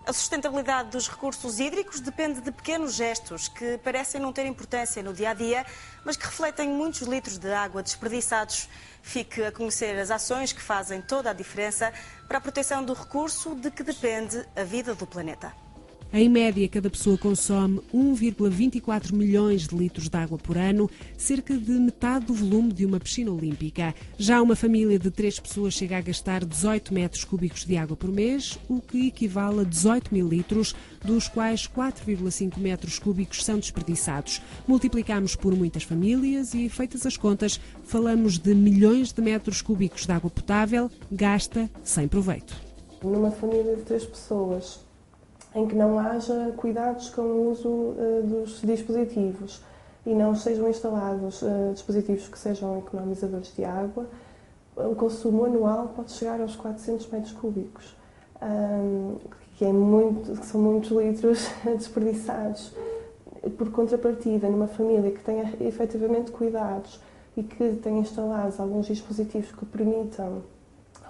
A sustentabilidade dos recursos hídricos depende de pequenos gestos que parecem não ter importância no dia-a-dia, mas que refletem muitos litros de água desperdiçados. Fique a conhecer as ações que fazem toda a diferença para a proteção do recurso de que depende a vida do planeta. Em média, cada pessoa consome 1,24 milhões de litros de água por ano, cerca de metade do volume de uma piscina olímpica. Já uma família de 3 pessoas chega a gastar 18 metros cúbicos de água por mês, o que equivale a 18 mil litros, dos quais 4,5 metros cúbicos são desperdiçados. Multiplicamos por muitas famílias e, feitas as contas, falamos de milhões de metros cúbicos de água potável gasta sem proveito. Numa família de 3 pessoas, em que não haja cuidados com o uso dos dispositivos e não sejam instalados dispositivos que sejam economizadores de água, o consumo anual pode chegar aos 400 metros cúbicos, que são muitos litros desperdiçados. Por contrapartida, numa família que tenha efetivamente cuidados e que tenha instalados alguns dispositivos que permitam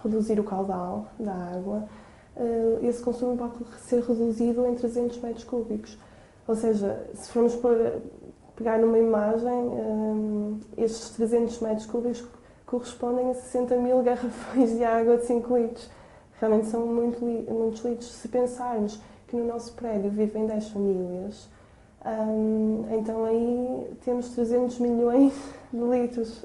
reduzir o caudal da água, esse consumo pode ser reduzido em 300 metros cúbicos. Ou seja, se formos pegar numa imagem, estes 300 metros cúbicos correspondem a 60 mil garrafões de água de 5 litros. Realmente são muitos litros. Se pensarmos que no nosso prédio vivem 10 famílias, então aí temos 300 milhões de litros.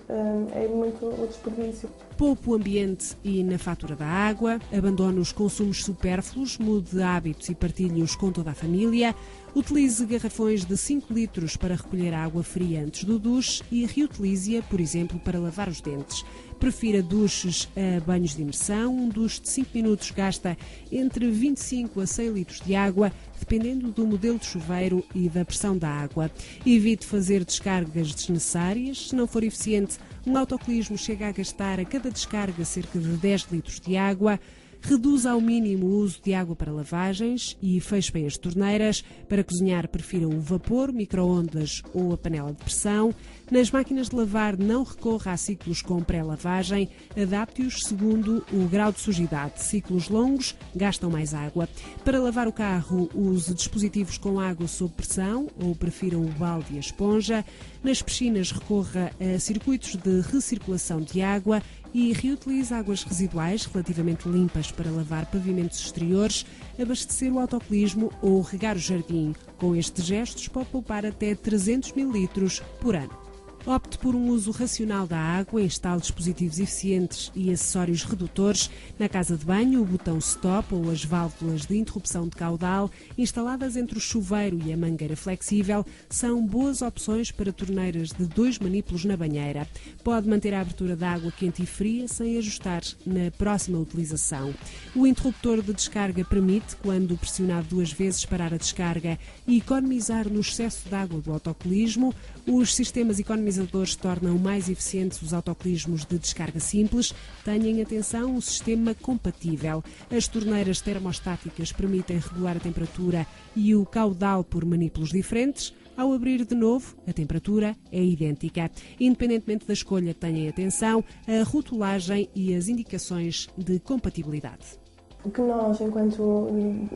É muito o desperdício. Poupe o ambiente e na fatura da água, abandone os consumos supérfluos, mude hábitos e partilhe-os com toda a família, utilize garrafões de 5 litros para recolher a água fria antes do duche e reutilize-a, por exemplo, para lavar os dentes. Prefira duches a banhos de imersão. Um duche de 5 minutos gasta entre 25 a 100 litros de água, dependendo do modelo de chuveiro e da pressão da água. Evite fazer descargas desnecessárias. Se não for eficiente, um autocolismo chega a gastar a cada descarga cerca de 10 litros de água. Reduza ao mínimo o uso de água para lavagens e feche bem as torneiras. Para cozinhar, prefira o vapor, micro-ondas ou a panela de pressão. Nas máquinas de lavar, não recorra a ciclos com pré-lavagem. Adapte-os segundo o grau de sujidade. Ciclos longos gastam mais água. Para lavar o carro, use dispositivos com água sob pressão ou prefira o balde e a esponja. Nas piscinas, recorra a circuitos de recirculação de água e reutilize águas residuais relativamente limpas para lavar pavimentos exteriores, abastecer o autocolismo ou regar o jardim. Com estes gestos, pode poupar até 300 mil litros por ano. Opte por um uso racional da água, instale dispositivos eficientes e acessórios redutores. Na casa de banho, o botão stop ou as válvulas de interrupção de caudal, instaladas entre o chuveiro e a mangueira flexível, são boas opções para torneiras de 2 manípulos na banheira. Pode manter a abertura da água quente e fria sem ajustar na próxima utilização. O interruptor de descarga permite, quando pressionado 2 vezes, parar a descarga e economizar no excesso de água do autocolismo. Os sistemas economizadores tornam mais eficientes os autocolismos de descarga simples. Tenham atenção, um sistema compatível. As torneiras termostáticas permitem regular a temperatura e o caudal por manípulos diferentes. Ao abrir de novo, a temperatura é idêntica. Independentemente da escolha, tenham atenção à rotulagem e as indicações de compatibilidade. O que nós, enquanto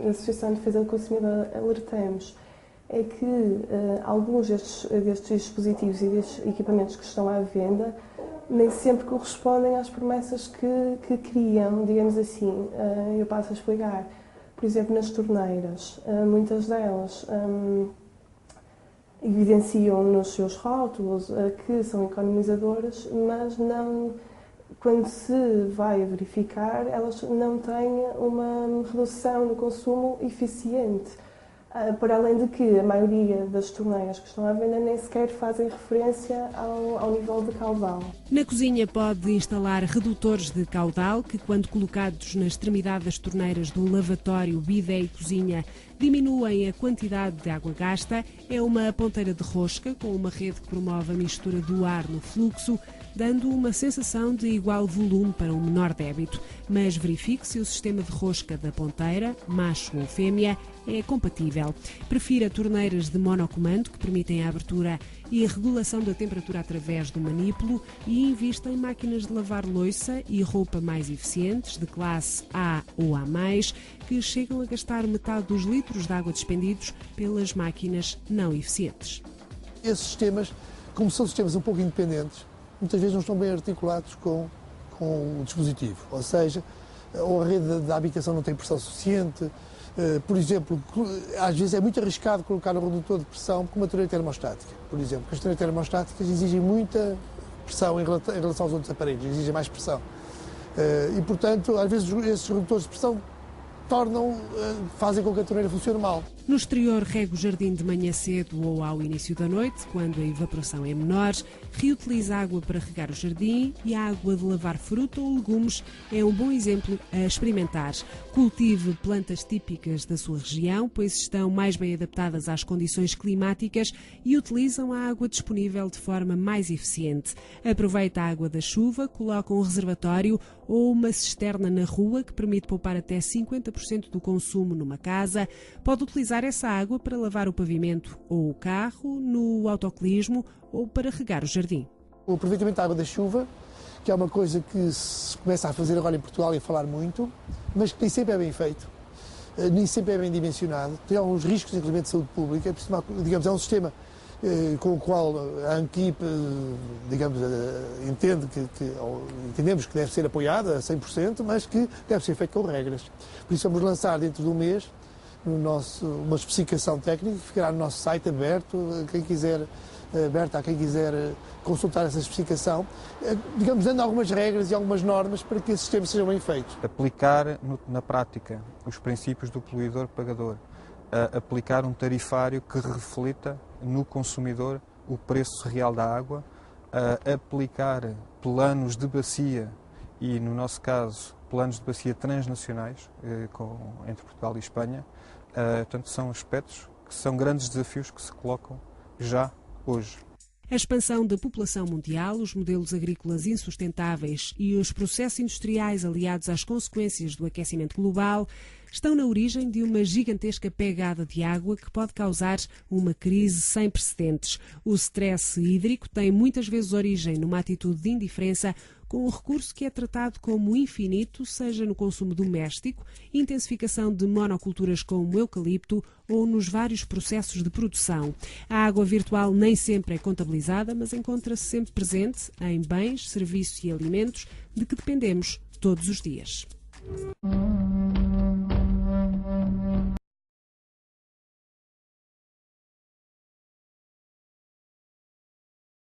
Associação de Defesa do Consumidor, alertamos é que alguns destes dispositivos e destes equipamentos que estão à venda nem sempre correspondem às promessas que criam, digamos assim. Eu passo a explicar. Por exemplo, nas torneiras, muitas delas evidenciam nos seus rótulos que são economizadoras, mas não, quando se vai verificar, elas não têm uma redução no consumo eficiente. Por além de que a maioria das torneiras que estão à venda nem sequer fazem referência ao nível de caudal. Na cozinha pode instalar redutores de caudal que, quando colocados na extremidade das torneiras do lavatório, bidé e cozinha, diminuem a quantidade de água gasta. É uma ponteira de rosca com uma rede que promove a mistura do ar no fluxo. dando uma sensação de igual volume para um menor débito. Mas verifique se o sistema de rosca da ponteira, macho ou fêmea, é compatível. Prefira torneiras de monocomando que permitem a abertura e a regulação da temperatura através do manípulo e invista em máquinas de lavar louça e roupa mais eficientes, de classe A ou A+, que chegam a gastar metade dos litros de água despendidos pelas máquinas não eficientes. Esses sistemas, como são sistemas um pouco independentes, muitas vezes não estão bem articulados com o dispositivo, ou seja, ou a rede da habitação não tem pressão suficiente. Por exemplo, às vezes é muito arriscado colocar um redutor de pressão com uma torneira termostática, por exemplo, porque as torneiras termostáticas exigem muita pressão em relação aos outros aparelhos, exigem mais pressão. E, portanto, às vezes esses redutores de pressão fazem com que a torneira funcione mal. No exterior, regue o jardim de manhã cedo ou ao início da noite, quando a evaporação é menor. Reutiliza a água para regar o jardim e a água de lavar fruta ou legumes é um bom exemplo a experimentar. Cultive plantas típicas da sua região, pois estão mais bem adaptadas às condições climáticas e utilizam a água disponível de forma mais eficiente. Aproveita a água da chuva, coloca um reservatório ou uma cisterna na rua que permite poupar até 50% do consumo numa casa. Pode utilizar essa água para lavar o pavimento ou o carro, no autocolismo ou para regar o jardim. O aproveitamento da água da chuva, que é uma coisa que se começa a fazer agora em Portugal e a falar muito, mas que nem sempre é bem feito, nem sempre é bem dimensionado, tem alguns riscos, inclusive de saúde pública, digamos, é um sistema com o qual a ANQIP, digamos, entendemos que deve ser apoiada a 100%, mas que deve ser feito com regras. Por isso vamos lançar dentro de um mês uma especificação técnica que ficará no nosso site aberto a quem quiser consultar essa especificação, digamos, dando algumas regras e algumas normas para que esses sistemas sejam bem feitos. Aplicar na prática os princípios do poluidor-pagador, aplicar um tarifário que reflita no consumidor o preço real da água, aplicar planos de bacia e, no nosso caso, planos de bacia transnacionais entre Portugal e Espanha. Portanto, são aspectos que são grandes desafios que se colocam já hoje. A expansão da população mundial, os modelos agrícolas insustentáveis e os processos industriais aliados às consequências do aquecimento global estão na origem de uma gigantesca pegada de água que pode causar uma crise sem precedentes. O stress hídrico tem muitas vezes origem numa atitude de indiferença com um recurso que é tratado como infinito, seja no consumo doméstico, intensificação de monoculturas como o eucalipto ou nos vários processos de produção. A água virtual nem sempre é contabilizada, mas encontra-se sempre presente em bens, serviços e alimentos de que dependemos todos os dias.